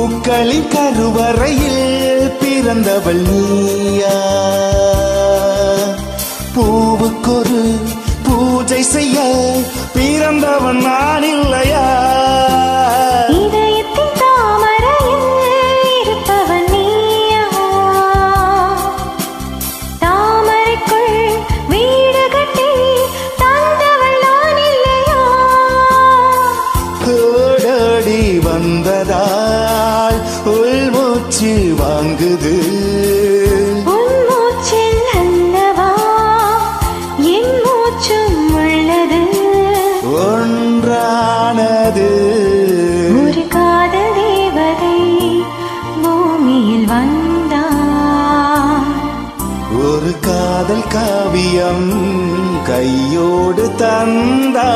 பூக்களின் கருவறையில் பிறந்தவள் நீயா? பூவுக்கொரு பூஜை செய்ய பிறந்தவன் நான் இல்லையா? இதயத்தின் தாமரையில் இருப்பவன் நீயா? தாமரைக்குள் வீடு கட்டி தந்தவள் நான் இல்லையா? ஓடோடி வந்ததால் உள்மூச்சு வாங்குது. ஒன்றானது ஒரு காதல் தேவதை பூமியில் வந்தார். ஒரு காதல் காவியம் கையோடு தந்தார்.